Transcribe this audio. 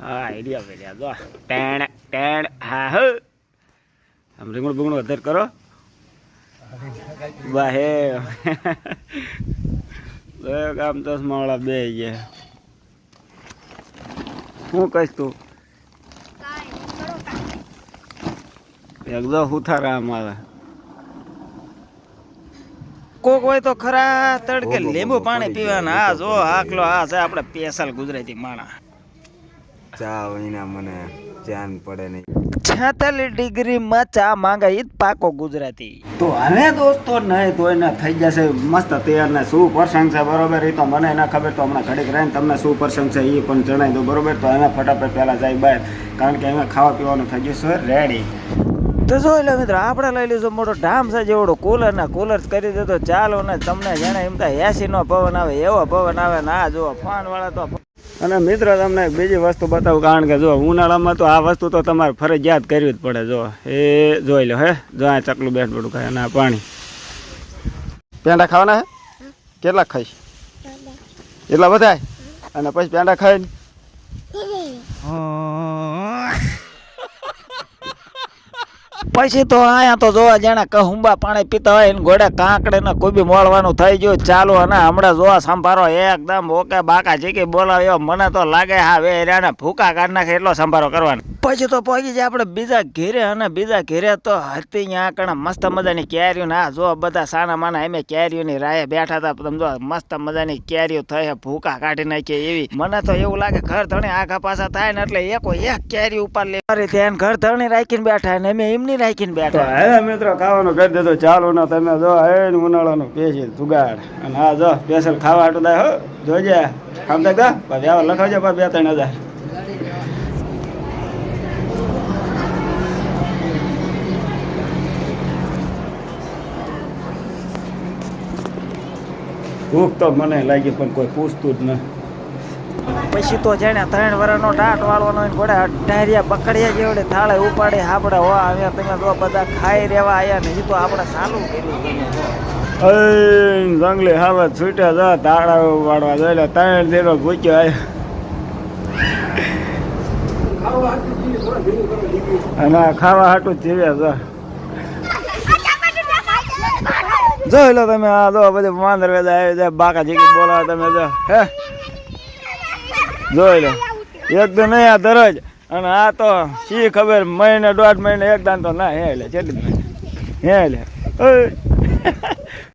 હા આઈડિયા પેલ્યા જો ટેણ ટેણ હા હ આમ રીંગણું બીંગણું વધારે કરો વાહ હે આમ ચશ્માવાળા બે ગયા શું કહીશ તું એકદમ ઉથારા અમારા કોક હોય તો ખરા તડકે લીંબુ પાણી પીવાના આ જો આકલો આ છે આપણે સ્પેશિયલ ગુજરાતી માણા ચા વિના મને જાન પડે નહીં 46 ડિગ્રીમાં ચા માંગે ઈ પાકો ગુજરાતી તો હવે દોસ્તો નહીં તો એને થઈ જશે મસ્ત તૈયાર ને શું પ્રસંગ છે બરોબર એ તો મને ના ખબર તો હમણાં ઘડીક રહીને તમને શું પ્રસંગ છે એ પણ જણાવી દો બરોબર તો એને ફટાફટ પહેલાં જાય બહાર કારણ કે એમાં ખાવા પીવાનું થઈ ગયું છે રેડી તો જોઈ લો મિત્રો આપણે લઈ લીધું મોટો ઢામ છે જેવડો કુલર કરી દીધો ચાલો ને તમને જાણે એમ તો 80 નો પવન આવે એવો પવન આવે ને આ જુઓ ફાન વાળા તો અને મિત્ર તમને બીજી વસ્તુ બતાવું કારણ કે જો ઉનાળામાં તો આ વસ્તુ તો તમારે ફરજિયાત કરવી જ પડે જો એ જોઈ લો હે જો આ ચકલું બેઠ બેઠું ખાય અને આ પાણી પેંડા ખાવાના હે કેટલા ખાઈશ એટલા બધા અને પછી પેંડા ખાઈને પછી તો અહીંયા તો જોવા જાણે કહુંબા પાણી પીતા હોય ને ગોળે કાંકડે ને કોઈ બી મોળવાનું થઈ ગયું ચાલુ અને હમણાં જોવા સંભારો એકદમ ઓકે બાકા જીકી બોલાવ્યો મને તો લાગે હા વે એને ભૂકા કાઢ નાખે એટલો સંભારો કરવાનો પછી તો પહોંચી જાય આપણે બીજા ઘેરે અને બીજા ઘેરે તો હતી ત્યાં કણે મસ્ત મજાની કેરીઓ ને આ જો બધા સાના માના એમે કેરીઓની રાહે બેઠા હતા તમે જો મસ્ત મજાની કેરીઓ થઈ ભૂકા કાઢી નાખીએ એવી મને તો એવું લાગે ઘર ધણી આખા પાછા થાય ને એટલે એક કેરી ઉપર લે ત્યાં ઘર ધણી રાખીને બેઠા ને એમ એમની રાખીને બેઠા હે મિત્રો ખાવાનું કરી દેતો ચાલો ને તમે જો હે ઉનાળાનું પેશિયલ જુગાડ અને હા જો સ્પેશિયલ ખાવા હાટું થાય હો જોજે આમ તો પછી આવા લખાવજો પણ 2-3 હજાર ભૂખ તો મને લાગી પણ કોઈ પૂછતું જ ન પછી તો જેને 3 વર્ષનો ટાટ વાળવાનો ઘોડે 18 પકડ્યા જેવડે થાળે ઉપાડે આપણે હો આવ્યા તમે તો બધા ખાઈ રહેવા આવ્યા ને તો આપણે ચાલુ કર્યું જંગલી હાવત છૂટ્યા જા તાળા વાળવા જોઈ 3 દિવસ ભૂખ્યો આવ્યો અને ખાવા હાટું જ જીવ્યા જોઈ લો તમે આ જો બધી માંદર વેદા આવી જાય બાકા જીકી બોલાવે તમે જો હે જોઈ લો એકદમ નહીં આ દરજ અને આ તો શી ખબર મહિને 1.5 મહિને એક દાન તો ના હે લે કેટલી હે લે